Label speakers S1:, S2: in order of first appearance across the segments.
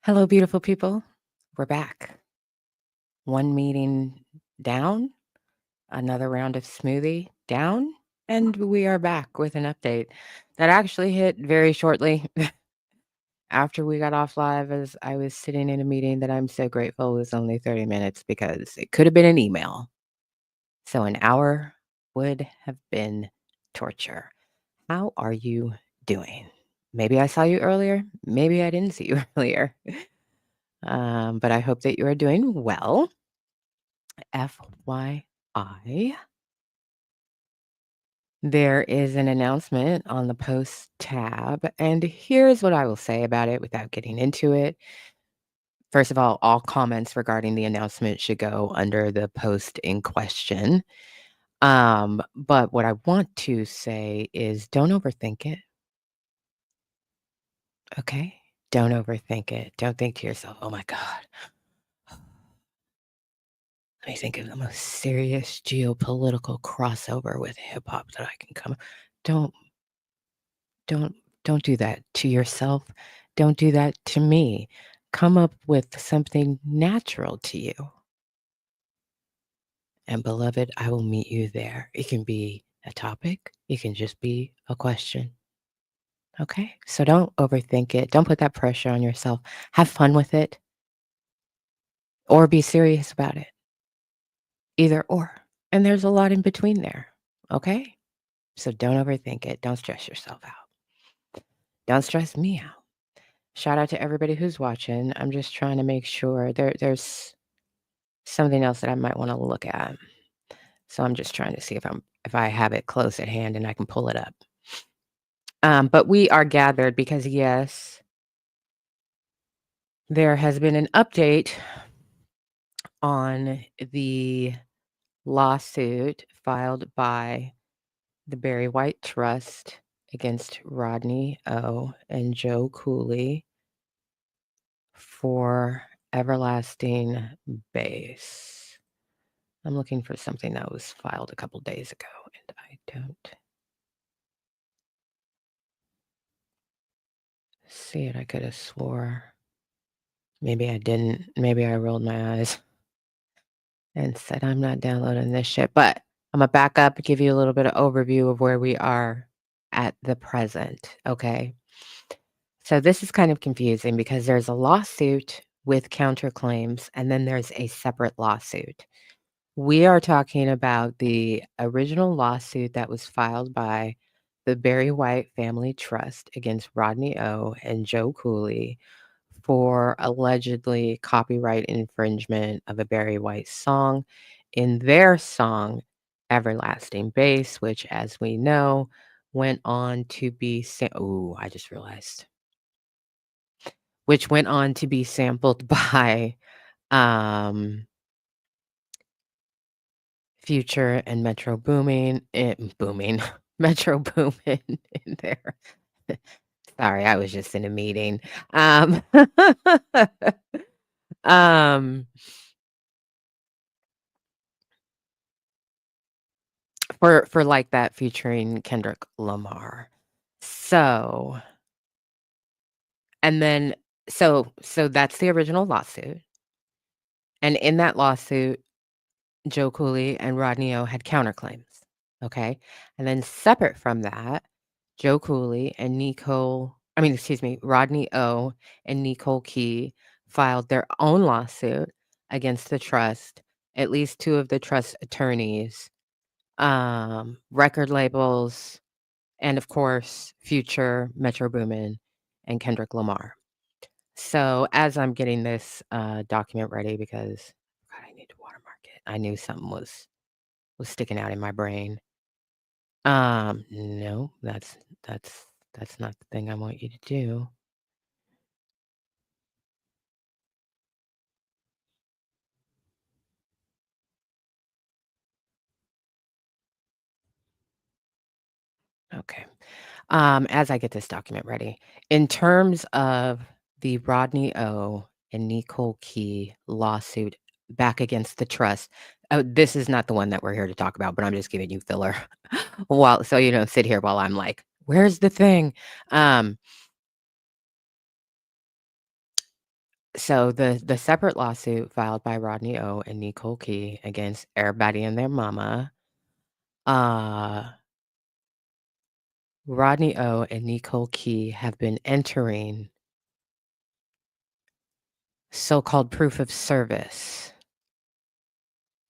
S1: Hello, beautiful people. We're back. One meeting down, another round of smoothie down, and we are back with an update that actually hit very shortly after we got off live as I was sitting in a meeting that I'm so grateful was only 30 minutes because it could have been an email. So an hour would have been torture. How are you doing? Maybe I saw you earlier. Maybe I didn't see you earlier. But I hope that you are doing well. FYI, there is an announcement on the post tab, and here's what I will say about it without getting into it. First of all comments regarding the announcement should go under the post in question. But what I want to say is don't overthink it, okay? Don't overthink it. Don't think to yourself, oh my God, let me think of the most serious geopolitical crossover with hip hop that I can come. Don't Don't don't do that to yourself. Don't do that to me. Come up with something natural to you. And beloved, I will meet you there. It can be a topic, it can just be a question. Okay? So don't overthink it. Don't put that pressure on yourself. Have fun with it or be serious about it. Either or. And there's a lot in between there. Okay? So don't overthink it. Don't stress yourself out. Don't stress me out. Shout out to everybody who's watching. I'm just trying to make sure there's something else that I might wanna look at. So I'm just trying to see if I have it close at hand and I can pull it up. But we are gathered because, yes, there has been an update on the lawsuit filed by the Barry White Trust against Rodney O and Joe Cooley for everlasting base. I'm looking for something that was filed a couple days ago, and I don't see it. I could have swore. Maybe I didn't. Maybe I rolled my eyes and said, I'm not downloading this shit. But I'm going to back up and give you a little bit of overview of where we are at the present. Okay. So this is kind of confusing because there's a lawsuit with counterclaims, and then there's a separate lawsuit. We are talking about the original lawsuit that was filed by the Barry White Family Trust against Rodney O and Joe Cooley for allegedly copyright infringement of a Barry White song in their song Everlasting Bass, which, as we know, went on to be I just realized. Which went on to be sampled by Future and Metro Booming, Metro Boomin in there. Sorry, I was just in a meeting. Um, for like that featuring Kendrick Lamar. So, and then so that's the original lawsuit. And in that lawsuit, Joe Cooley and Rodney O had counterclaims. Okay. And then separate from that, Joe Cooley and Rodney O and Nicole Key filed their own lawsuit against the trust, at least two of the trust attorneys, record labels, and of course, Future, Metro Boomin, and Kendrick Lamar. So as I'm getting this document ready, because God, I need to watermark it. I knew something was sticking out in my brain. No, that's not the thing I want you to do. Okay. As I get this document ready, in terms of the Rodney O and Nicole Key lawsuit back against the trust, this is not the one that we're here to talk about, but I'm just giving you filler while so you don't sit here while I'm like, where's the thing? Um, So the separate lawsuit filed by Rodney O and Nicole Key against everybody and their mama, uh, Rodney O and Nicole Key have been entering so-called proof of service.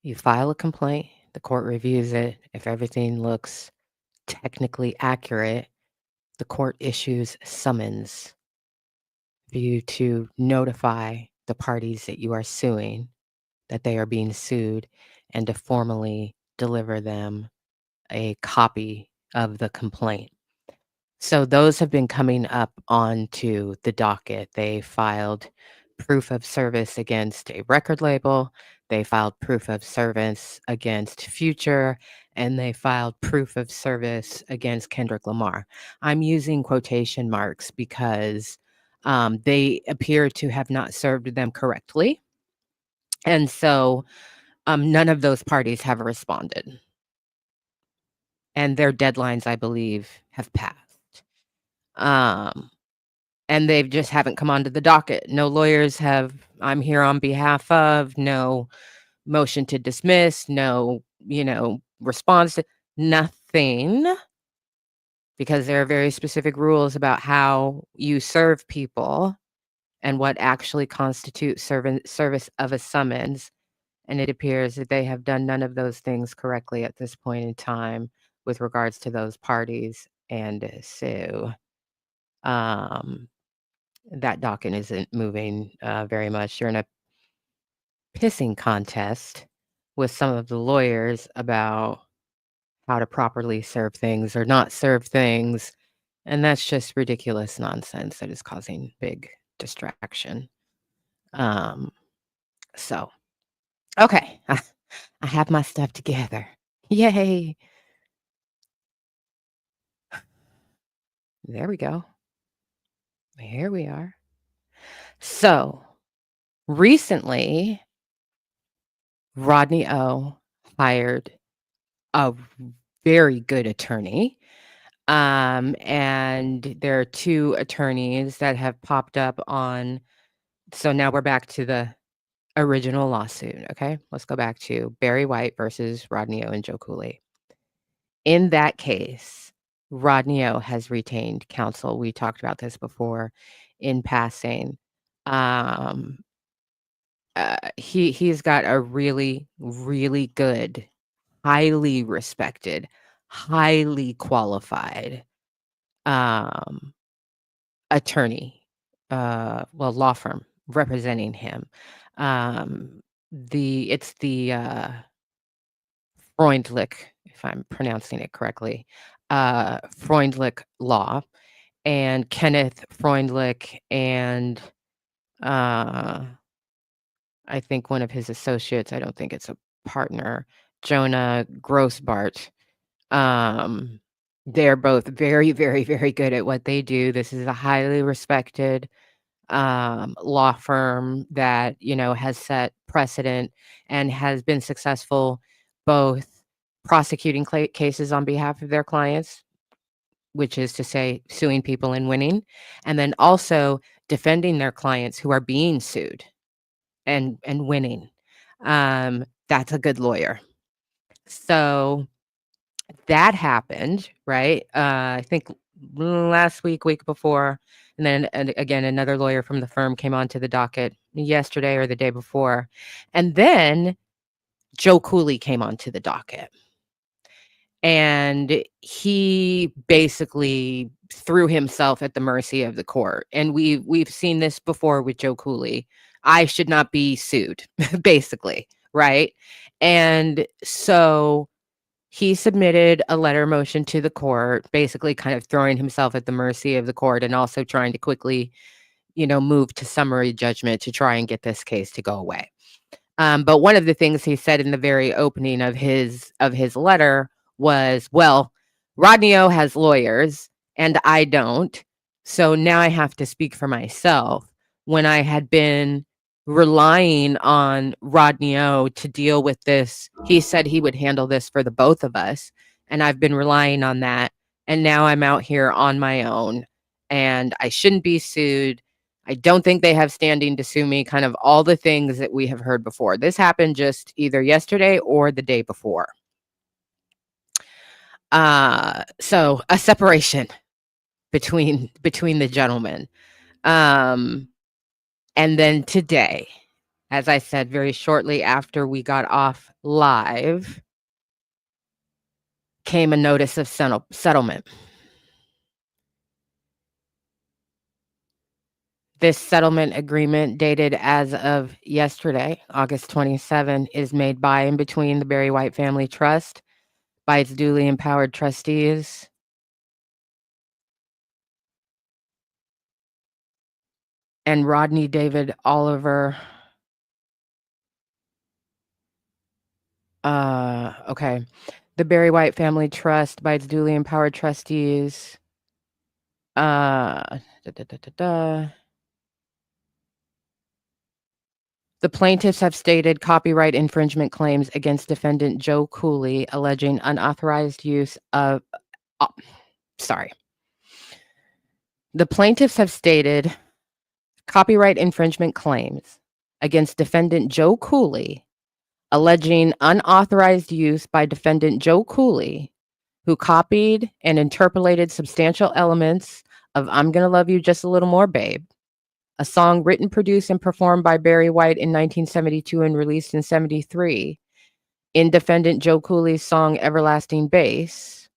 S1: You file a complaint, the court reviews it. If everything looks technically accurate, the court issues summons for you to notify the parties that you are suing that they are being sued and to formally deliver them a copy of the complaint. So those have been coming up onto the docket. They filed proof of service against a record label. They filed proof of service against Future, and they filed proof of service against Kendrick Lamar. I'm using quotation marks because they appear to have not served them correctly. And so none of those parties have responded. And their deadlines, I believe, have passed. And they just haven't come onto the docket. No lawyers have I'm here on behalf of, no motion to dismiss, no, response to nothing, because there are very specific rules about how you serve people and what actually constitutes service of a summons. And it appears that they have done none of those things correctly at this point in time with regards to those parties. And so, that docket isn't moving very much. You're in a pissing contest with some of the lawyers about how to properly serve things or not serve things. And that's just ridiculous nonsense that is causing big distraction. Um, so, okay, I have my stuff together. Yay. There we go. Here we are. So, recently, Rodney O hired a very good attorney. And there are two attorneys that have popped up on. So now we're back to the original lawsuit. Okay. Let's go back to Barry White versus Rodney O and Joe Cooley. In that case, Rodney O has retained counsel. We talked about this before in passing. He's got a really, really good, highly respected, highly qualified attorney, law firm representing him. It's the Freundlich, if I'm pronouncing it correctly, Freundlich Law, and Kenneth Freundlich and I think one of his associates, I don't think it's a partner, Jonah Grossbart. They're both very, very, very good at what they do. This is a highly respected law firm that, has set precedent and has been successful both prosecuting cases on behalf of their clients, which is to say suing people and winning, and then also defending their clients who are being sued and winning. That's a good lawyer. So that happened, right? I think last week before, and then again, another lawyer from the firm came onto the docket yesterday or the day before. And then Joe Cooley came onto the docket. And he basically threw himself at the mercy of the court. And we've seen this before with Joe Cooley. I should not be sued, basically, right? And so he submitted a letter motion to the court, basically kind of throwing himself at the mercy of the court and also trying to quickly, move to summary judgment to try and get this case to go away. But one of the things he said in the very opening of his letter was, well, Rodney O has lawyers and I don't. So now I have to speak for myself, when I had been relying on Rodney O to deal with this. He said he would handle this for the both of us. And I've been relying on that. And now I'm out here on my own and I shouldn't be sued. I don't think they have standing to sue me, kind of all the things that we have heard before. This happened just either yesterday or the day before. So a separation between the gentlemen. And then today, as I said, very shortly after we got off live, came a notice of settlement. This settlement agreement, dated as of yesterday, August 27, is made by and between the Barry White Family Trust, by its duly empowered trustees, and Rodney David Oliver. Okay. The Barry White Family Trust, by its duly empowered trustees. The plaintiffs have stated copyright infringement claims against defendant Joe Cooley, alleging unauthorized use of. The plaintiffs have stated copyright infringement claims against defendant Joe Cooley, alleging unauthorized use by defendant Joe Cooley, who copied and interpolated substantial elements of I'm Gonna Love You Just a Little More, Babe, a song written, produced, and performed by Barry White in 1972 and released in 73, in defendant Joe Cooley's song Everlasting Bass.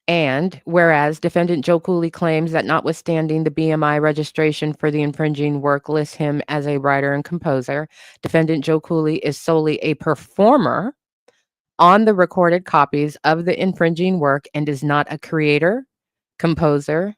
S1: And whereas defendant Joe Cooley claims that notwithstanding the BMI registration for the infringing work lists him as a writer and composer, defendant Joe Cooley is solely a performer on the recorded copies of the infringing work and is not a creator, composer,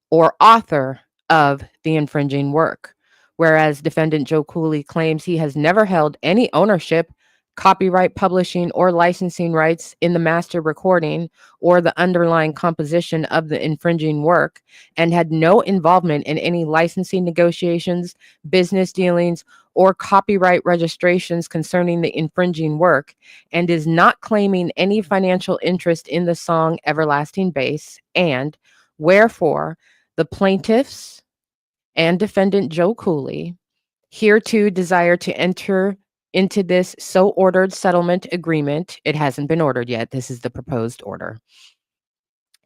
S1: or author of the infringing work. Whereas defendant Joe Cooley claims he has never held any ownership, copyright, publishing, or licensing rights in the master recording or the underlying composition of the infringing work, and had no involvement in any licensing negotiations, business dealings, or copyright registrations concerning the infringing work, and is not claiming any financial interest in the song Everlasting Bass, and wherefore the plaintiffs and defendant Joe Cooley hereto desire to enter into this so ordered settlement agreement. It hasn't been ordered yet. This is the proposed order.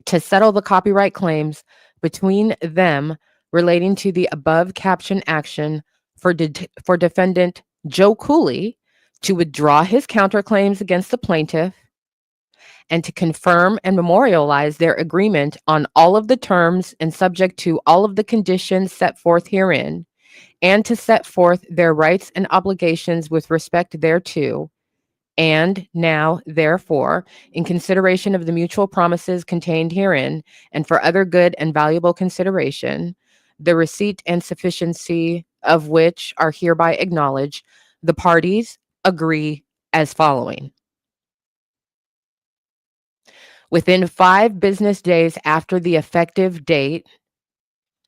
S1: To settle the copyright claims between them relating to the above caption action for defendant Joe Cooley to withdraw his counterclaims against the plaintiff and to confirm and memorialize their agreement on all of the terms and subject to all of the conditions set forth herein, and to set forth their rights and obligations with respect thereto. And now, therefore, in consideration of the mutual promises contained herein, and for other good and valuable consideration, the receipt and sufficiency of which are hereby acknowledged, the parties agree as following. Within 5 business days after the effective date,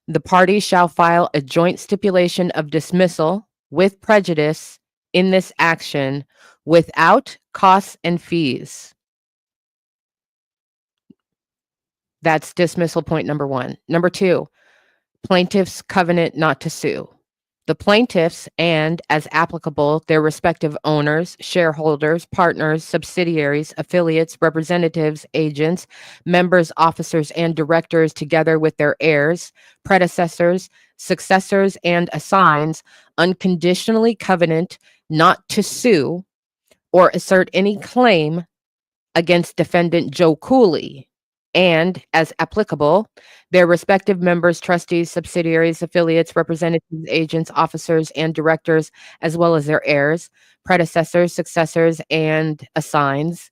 S1: the parties shall file a joint stipulation of dismissal with prejudice in this action without costs and fees. That's dismissal point number 1. Number 2, plaintiff's covenant not to sue. The plaintiffs and, as applicable, their respective owners, shareholders, partners, subsidiaries, affiliates, representatives, agents, members, officers, and directors, together with their heirs, predecessors, successors, and assigns, unconditionally covenant not to sue or assert any claim against defendant Joe Cooley, and, as applicable, their respective members, trustees, subsidiaries, affiliates, representatives, agents, officers, and directors, as well as their heirs, predecessors, successors, and assigns,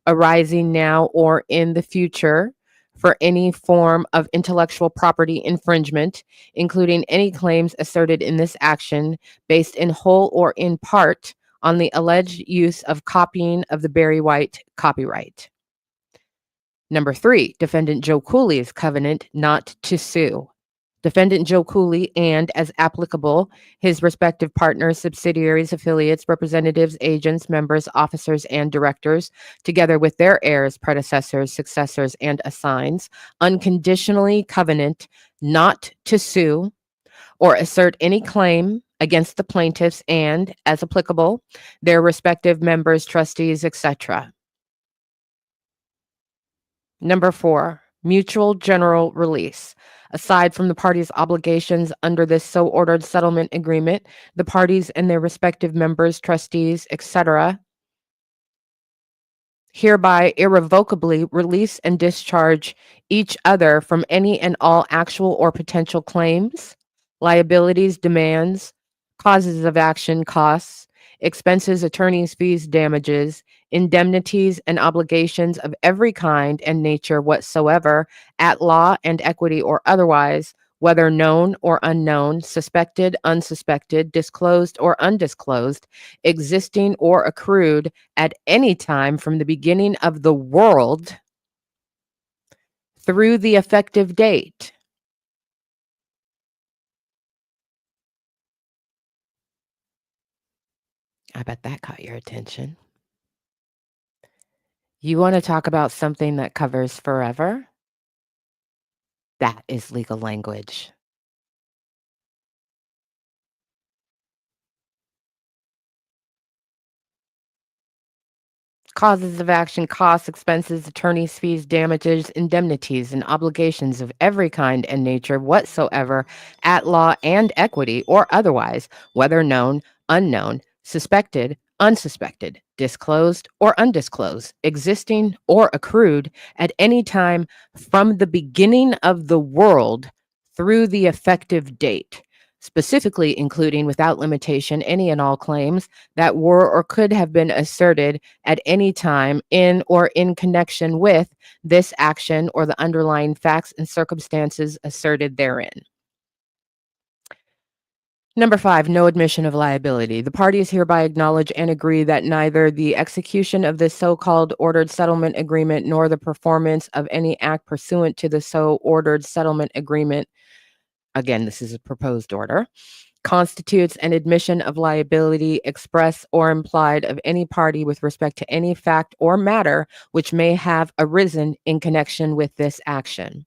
S1: arising now or in the future for any form of intellectual property infringement, including any claims asserted in this action, based in whole or in part on the alleged use of copying of the Barry White copyright. Number 3, defendant Joe Cooley's covenant not to sue. Defendant Joe Cooley and, as applicable, his respective partners, subsidiaries, affiliates, representatives, agents, members, officers, and directors, together with their heirs, predecessors, successors, and assigns, unconditionally covenant not to sue or assert any claim against the plaintiffs and, as applicable, their respective members, trustees, etc. Number 4, mutual general release. Aside from the parties' obligations under this so ordered settlement agreement, the parties and their respective members, trustees, etc., hereby irrevocably release and discharge each other from any and all actual or potential claims, liabilities, demands, causes of action, costs, expenses, attorney's fees, damages, indemnities, and obligations of every kind and nature whatsoever, at law and equity or otherwise, whether known or unknown, suspected, unsuspected, disclosed or undisclosed, existing or accrued at any time from the beginning of the world through the effective date. I bet that caught your attention. You want to talk about something that covers forever? That is legal language. Causes of action, costs, expenses, attorney's fees, damages, indemnities, and obligations of every kind and nature whatsoever, at law and equity or otherwise, whether known, unknown, suspected, unsuspected, disclosed or undisclosed, existing or accrued at any time from the beginning of the world through the effective date, specifically including without limitation any and all claims that were or could have been asserted at any time in or in connection with this action or the underlying facts and circumstances asserted therein. Number 5, no admission of liability. The parties hereby acknowledge and agree that neither the execution of this so-called ordered settlement agreement nor the performance of any act pursuant to the so ordered settlement agreement, again, this is a proposed order, constitutes an admission of liability express or implied of any party with respect to any fact or matter which may have arisen in connection with this action.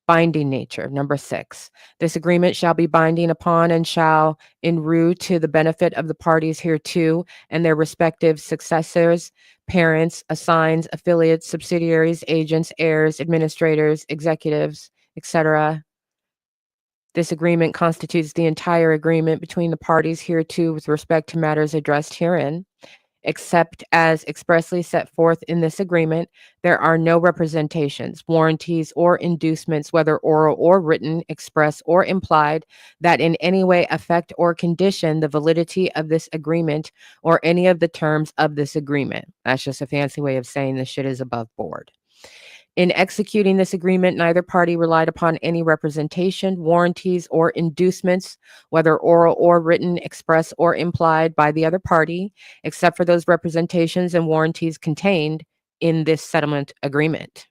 S1: Binding nature. Number 6, this agreement shall be binding upon and shall enrue to the benefit of the parties hereto and their respective successors, parents, assigns, affiliates, subsidiaries, agents, heirs, administrators, executives, etc. This agreement constitutes the entire agreement between the parties hereto with respect to matters addressed herein. Except as expressly set forth in this agreement, there are no representations, warranties, or inducements, whether oral or written, express or implied, that in any way affect or condition the validity of this agreement or any of the terms of this agreement. That's just a fancy way of saying this shit is above board. In executing this agreement, neither party relied upon any representation, warranties, or inducements, whether oral or written, express or implied by the other party, except for those representations and warranties contained in this settlement agreement.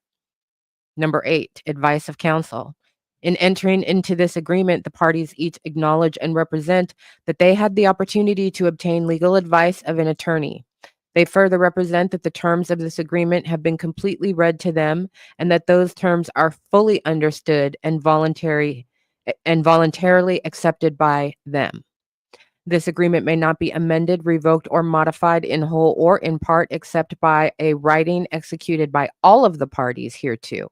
S1: Number 8, advice of counsel. In entering into this agreement, the parties each acknowledge and represent that they had the opportunity to obtain legal advice of an attorney. They further represent that the terms of this agreement have been completely read to them and that those terms are fully understood and voluntarily accepted by them. This agreement may not be amended, revoked, or modified in whole or in part except by a writing executed by all of the parties hereto.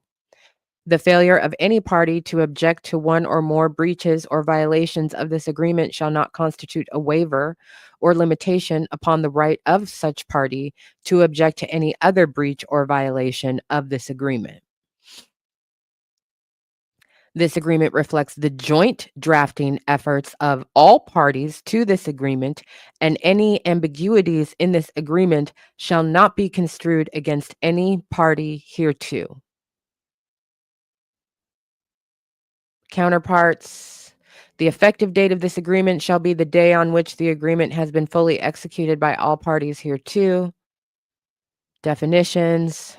S1: The failure of any party to object to one or more breaches or violations of this agreement shall not constitute a waiver or limitation upon the right of such party to object to any other breach or violation of this agreement. This agreement reflects the joint drafting efforts of all parties to this agreement, and any ambiguities in this agreement shall not be construed against any party hereto. Counterparts. The effective date of this agreement shall be the day on which the agreement has been fully executed by all parties hereto. Definitions.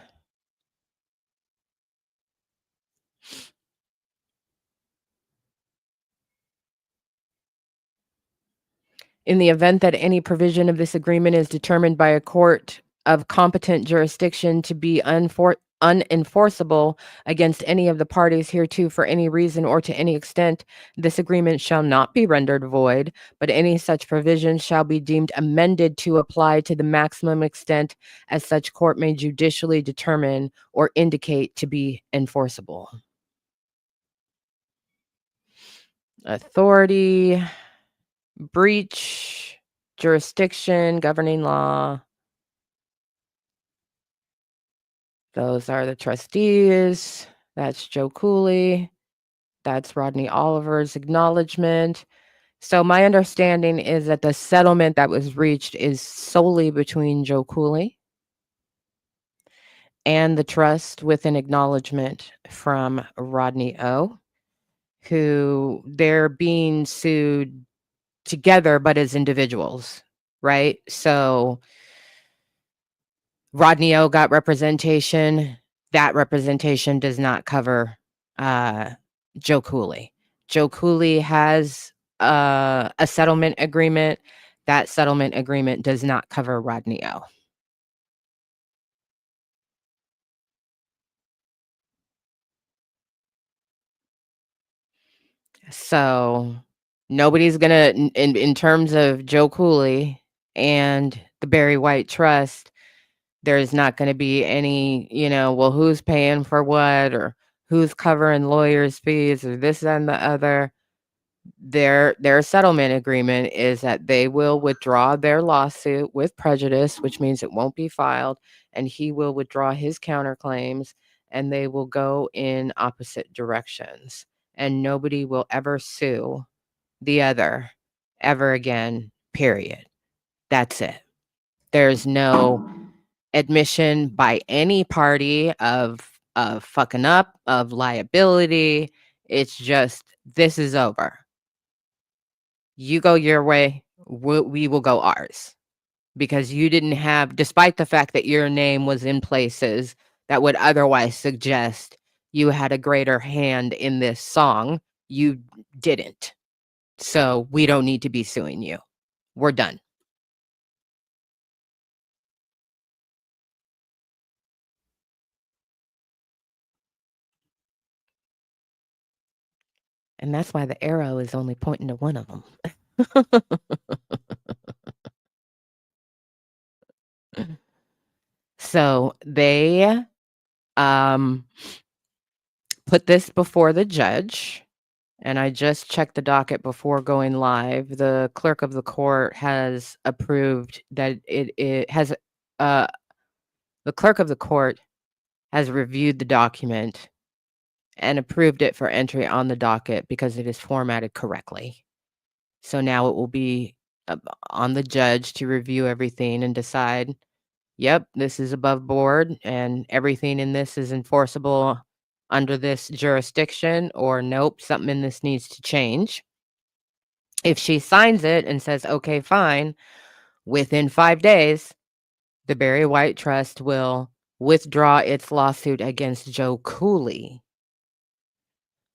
S1: In the event that any provision of this agreement is determined by a court of competent jurisdiction to be unenforceable against any of the parties hereto for any reason or to any extent, this agreement shall not be rendered void, but any such provision shall be deemed amended to apply to the maximum extent as such court may judicially determine or indicate to be enforceable. Authority, breach, jurisdiction, governing law. Those are the trustees. That's Joe Cooley. That's Rodney Oliver's acknowledgement. So my understanding is that the settlement that was reached is solely between Joe Cooley and the trust with an acknowledgement from Rodney O, who they're being sued together, but as individuals, right? So Rodney O got representation. That representation does not cover Joe Cooley. Joe Cooley has a settlement agreement. That settlement agreement does not cover Rodney O. So nobody's gonna, in terms of Joe Cooley and the Barry White Trust, there's not going to be any, well, who's paying for what or who's covering lawyers' fees or this and the other. Their settlement agreement is that they will withdraw their lawsuit with prejudice, which means it won't be filed, and he will withdraw his counterclaims, and they will go in opposite directions. And nobody will ever sue the other ever again, period. That's it. There's no admission by any party of fucking up, of liability. It's just, this is over. You go your way, we will go ours. Because you didn't have, despite the fact that your name was in places that would otherwise suggest you had a greater hand in this song, you didn't. So we don't need to be suing you. We're done. And that's why the arrow is only pointing to one of them. So they put this before the judge, and I just checked the docket before going live. The clerk of the court has approved that it has the clerk of the court has reviewed the document and approved it for entry on the docket because it is formatted correctly. So now it will be on the judge to review everything and decide, yep, this is above board and everything in this is enforceable under this jurisdiction, or nope, something in this needs to change. If she signs it and says, okay, fine, within 5 days, the Barry White Trust will withdraw its lawsuit against Joe Cooley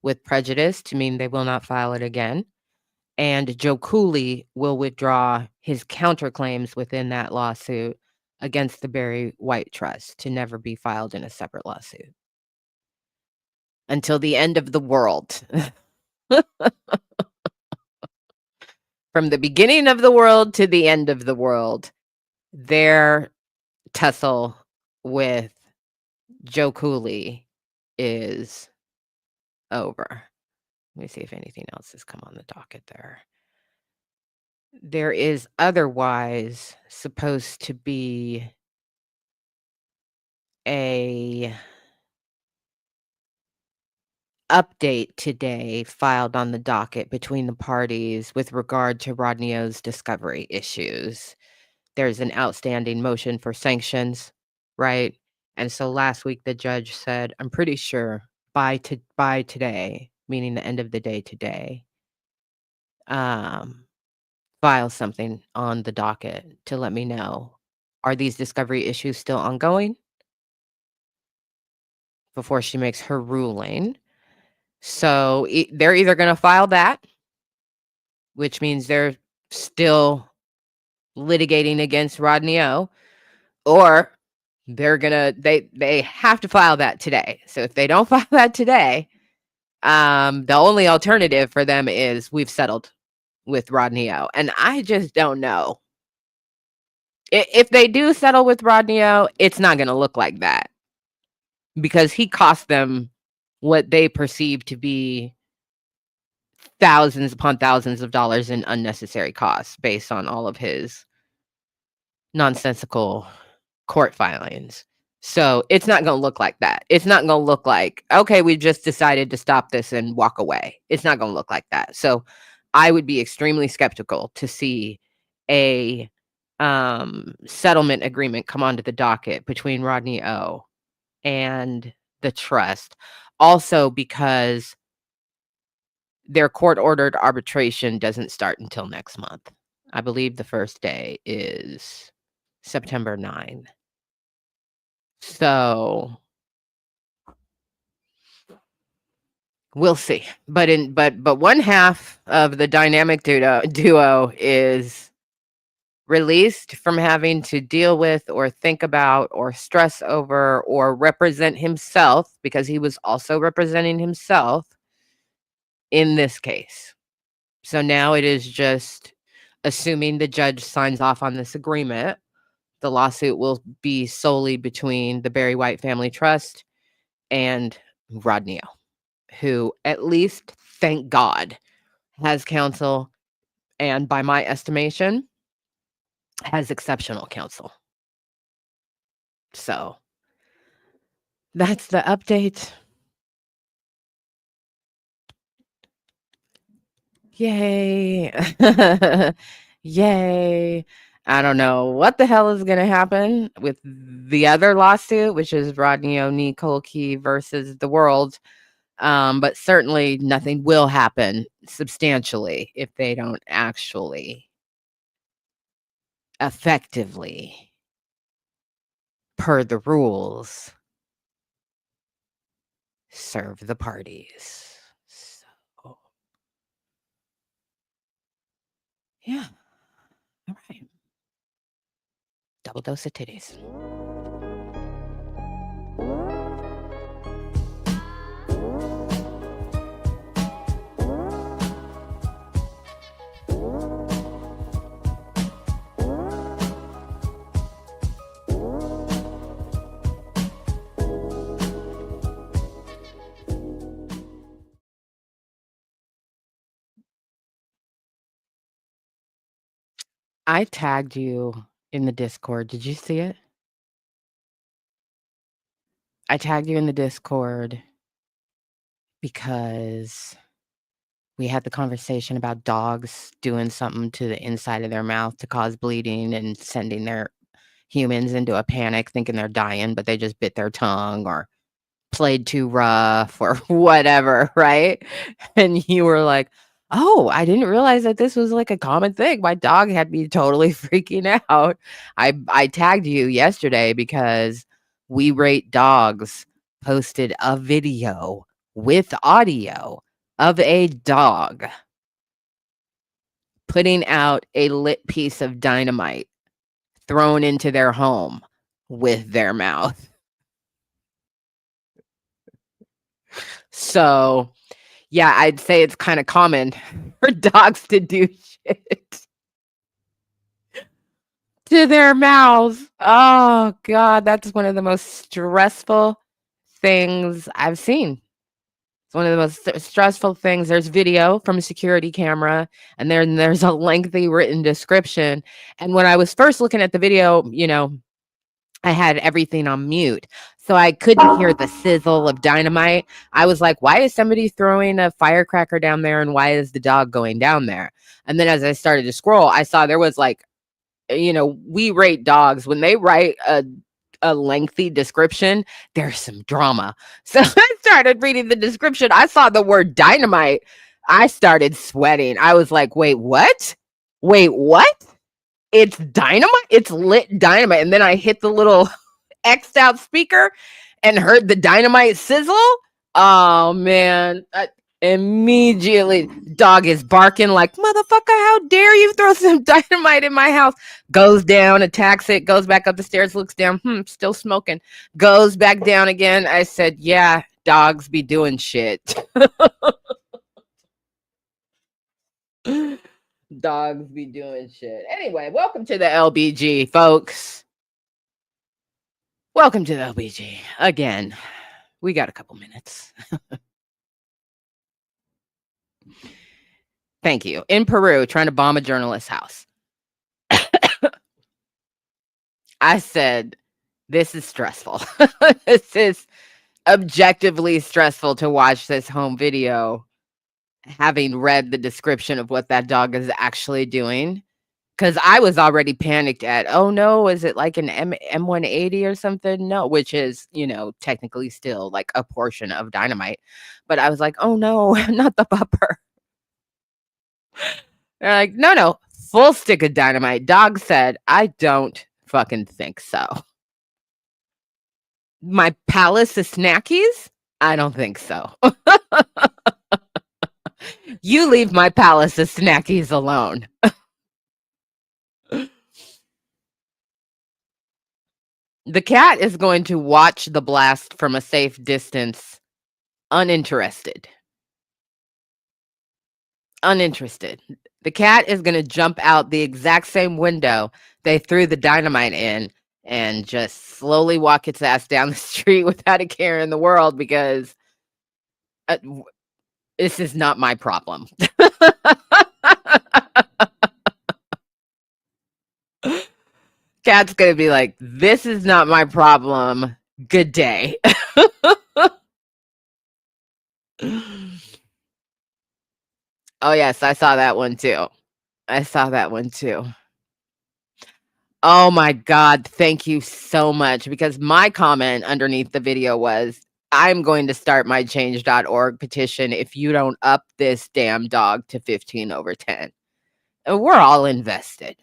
S1: with prejudice to mean they will not file it again. And Joe Cooley will withdraw his counterclaims within that lawsuit against the Barry White Trust to never be filed in a separate lawsuit until the end of the world. From the beginning of the world to the end of the world, their tussle with Joe Cooley is over. Let me see if anything else has come on the docket there. There is otherwise supposed to be a update today filed on the docket between the parties with regard to Rodney O's discovery issues. There's an outstanding motion for sanctions, right? And so last week the judge said, I'm pretty sure by today, meaning the end of the day today, file something on the docket to let me know, are these discovery issues still ongoing? Before she makes her ruling. So they're either going to file that, which means they're still litigating against Rodney O, or they have to file that today. So if they don't file that today, the only alternative for them is we've settled with Rodney O. And I just don't know. If they do settle with Rodney O, it's not going to look like that, because he cost them what they perceive to be thousands upon thousands of dollars in unnecessary costs based on all of his nonsensical court filings. So it's not going to look like that. It's not going to look like, okay, we just decided to stop this and walk away. It's not going to look like that. So I would be extremely skeptical to see a settlement agreement come onto the docket between Rodney O and the trust. Also, because their court-ordered arbitration doesn't start until next month. I believe the first day is September 9. So we'll see. But one half of the dynamic duo is released from having to deal with or think about or stress over or represent himself, because he was also representing himself in this case. So now it is just, assuming the judge signs off on this agreement, the lawsuit will be solely between the Barry White Family Trust and Rodney O, who, at least, thank God, has counsel, and by my estimation, has exceptional counsel. So that's the update. Yay. Yay. I don't know what the hell is going to happen with the other lawsuit, which is Rodney O. Nicole Key versus the world. But certainly nothing will happen substantially if they don't actually effectively, per the rules, serve the parties. So, yeah. All right. Double dose of titties. I tagged you in the Discord. Did you see it? I tagged you in the Discord because we had the conversation about dogs doing something to the inside of their mouth to cause bleeding and sending their humans into a panic thinking they're dying, but they just bit their tongue or played too rough or whatever, right? And you were like, "Oh, I didn't realize that this was like a common thing." My dog had me totally freaking out. I tagged you yesterday because We Rate Dogs posted a video with audio of a dog putting out a lit piece of dynamite thrown into their home with their mouth. So, yeah, I'd say it's kind of common for dogs to do shit to their mouths. Oh, God, that's one of the most stressful things I've seen. It's one of the most stressful things. There's video from a security camera, and then there's a lengthy written description. And when I was first looking at the video, I had everything on mute, so I couldn't hear the sizzle of dynamite. I was like, why is somebody throwing a firecracker down there, and why is the dog going down there? And then as I started to scroll, I saw there was like, We Rate Dogs. When they write a lengthy description, there's some drama. So I started reading the description. I saw the word dynamite. I started sweating. I was like, wait, what? It's dynamite? It's lit dynamite. And then I hit the little X'd out speaker and heard the dynamite sizzle. Oh, man. Immediately, dog is barking like, motherfucker, how dare you throw some dynamite in my house? Goes down, attacks it, goes back up the stairs, looks down, still smoking. Goes back down again. I said, yeah, dogs be doing shit. Dogs be doing shit. Anyway, welcome to the LBG, folks. Welcome to the LBG. Again, we got a couple minutes. Thank you. In Peru, trying to bomb a journalist's house. I said, this is stressful. This is objectively stressful to watch this home video, having read the description of what that dog is actually doing. Because I was already panicked at, oh no, is it like an M180 or something? No, which is, technically still like a portion of dynamite. But I was like, oh no, not the pupper. They're like, no, full stick of dynamite. Dog said, I don't fucking think so. My palace of snackies? I don't think so. You leave my palace of snackies alone. The cat is going to watch the blast from a safe distance, uninterested. Uninterested. The cat is going to jump out the exact same window they threw the dynamite in and just slowly walk its ass down the street without a care in the world, because this is not my problem. Cat's gonna be like, this is not my problem. Good day. Oh yes, I saw that one too. Oh my God, thank you so much, because my comment underneath the video was, I'm going to start my change.org petition if you don't up this damn dog to 15 over 10. And we're all invested.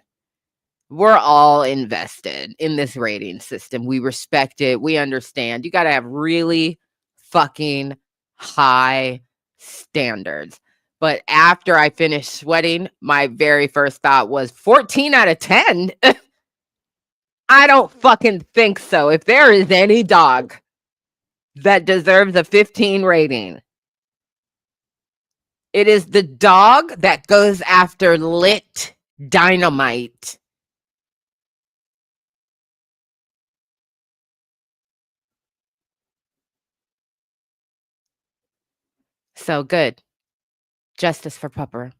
S1: We're all invested in this rating system. We respect it. We understand. You got to have really fucking high standards. But after I finished sweating, my very first thought was 14 out of 10. I don't fucking think so. If there is any dog that deserves a 15 rating, it is the dog that goes after lit dynamite. So good. Justice for Pupper.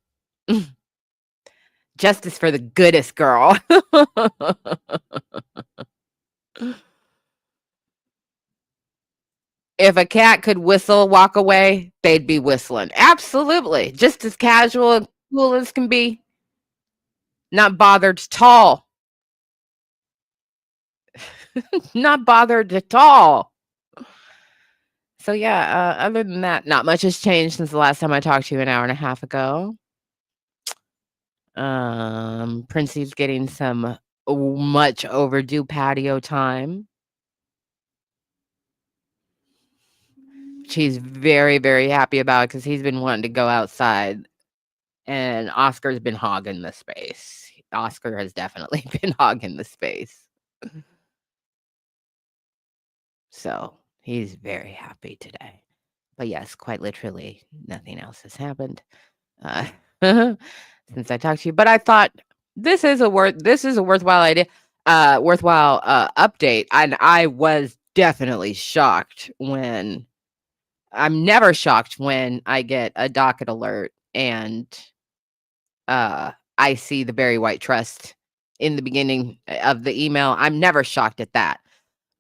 S1: Justice for the goodest girl. If a cat could whistle, walk away, they'd be whistling. Absolutely. Just as casual and cool as can be. Not bothered at all. Not bothered at all. So yeah, other than that, not much has changed since the last time I talked to you an hour and a half ago. Princey's getting some much overdue patio time. She's very, very happy about it because he's been wanting to go outside, and Oscar's been hogging the space. Oscar has definitely been hogging the space. So he's very happy today. But yes, quite literally, nothing else has happened since I talked to you. But I thought this is a worthwhile idea, worthwhile update. And I was definitely shocked when I'm never shocked when I get a docket alert and I see the Barry White Trust in the beginning of the email. I'm never shocked at that.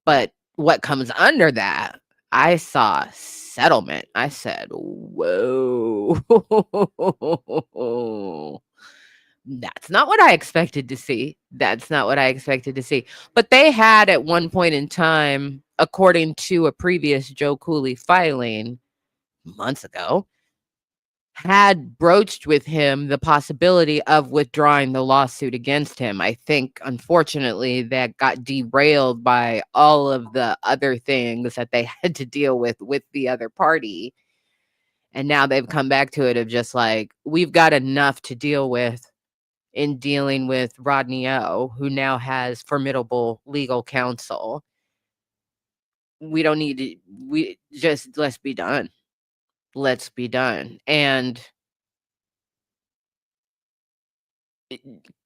S1: But what comes under that, I saw settlement. I said, whoa. That's not what I expected to see. But they had at one point in time, according to a previous Joe Cooley filing months ago, had broached with him the possibility of withdrawing the lawsuit against him. I think, unfortunately, that got derailed by all of the other things that they had to deal with the other party. And now they've come back to it of just like, we've got enough to deal with in dealing with Rodney O, who now has formidable legal counsel. We don't need to, we just, let's be done. Let's be done. And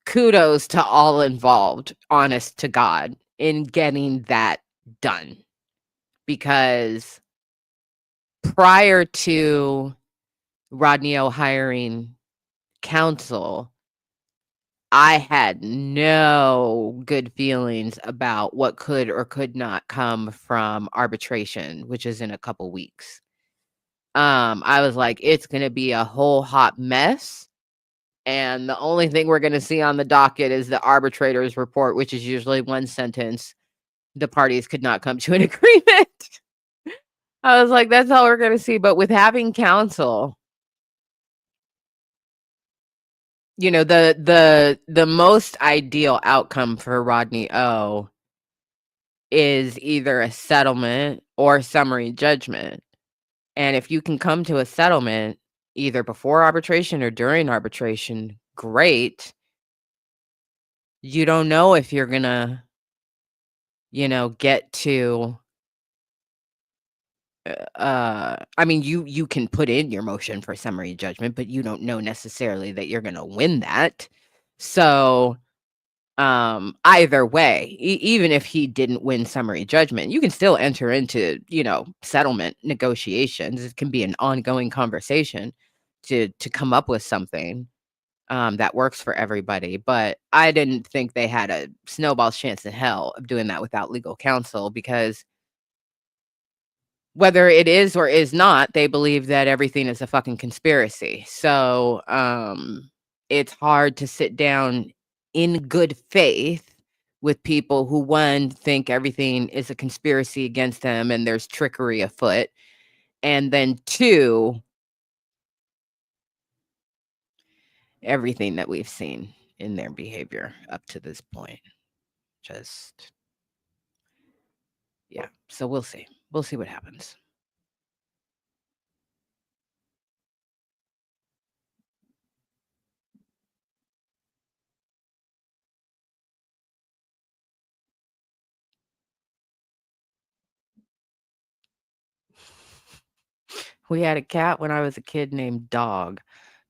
S1: kudos to all involved, honest to God, in getting that done. Because prior to Rodney O hiring counsel, I had no good feelings about what could or could not come from arbitration, which is in a couple weeks. I was like, it's gonna be a whole hot mess. And the only thing we're gonna see on the docket is the arbitrator's report, which is usually one sentence. The parties could not come to an agreement. I was like, that's all we're gonna see. But with having counsel, the most ideal outcome for Rodney O is either a settlement or summary judgment. And if you can come to a settlement either before arbitration or during arbitration, great. You don't know if you're gonna, get to I mean, you can put in your motion for summary judgment, but you don't know necessarily that you're gonna win that. So, either way, even if he didn't win summary judgment, you can still enter into, settlement negotiations. It can be an ongoing conversation to come up with something that works for everybody. But I didn't think they had a snowball's chance in hell of doing that without legal counsel, because whether it is or is not, they believe that everything is a fucking conspiracy. So, it's hard to sit down in good faith with people who, one, think everything is a conspiracy against them and there's trickery afoot, and then two, everything that we've seen in their behavior up to this point. Just, yeah. So we'll see. We'll see what happens. We had a cat when I was a kid named Dog,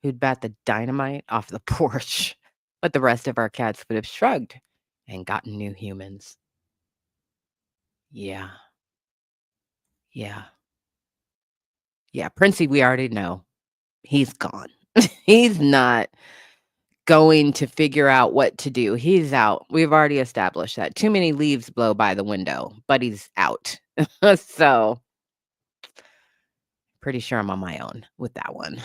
S1: who'd bat the dynamite off the porch, but the rest of our cats would have shrugged and gotten new humans. Yeah. Yeah. Yeah. Princey, we already know. He's gone. He's not going to figure out what to do. He's out. We've already established that. Too many leaves blow by the window, but he's out. So, pretty sure I'm on my own with that one.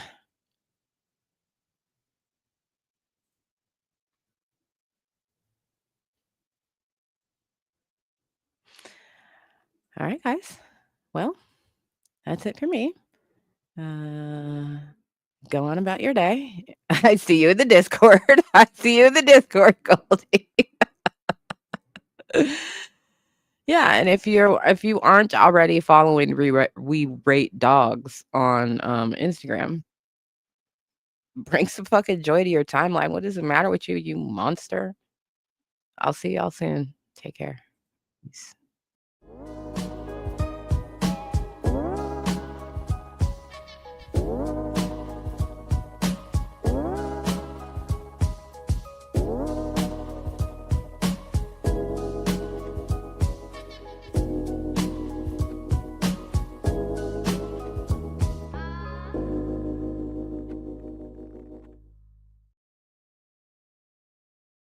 S1: All right, guys. Well, that's it for me. Go on about your day. I see you in the Discord. I see you in the Discord, Goldie. Yeah, and if you aren't already following We Rate Dogs on Instagram, bring some fucking joy to your timeline. What does it matter with you, you monster? I'll see y'all soon. Take care. Peace.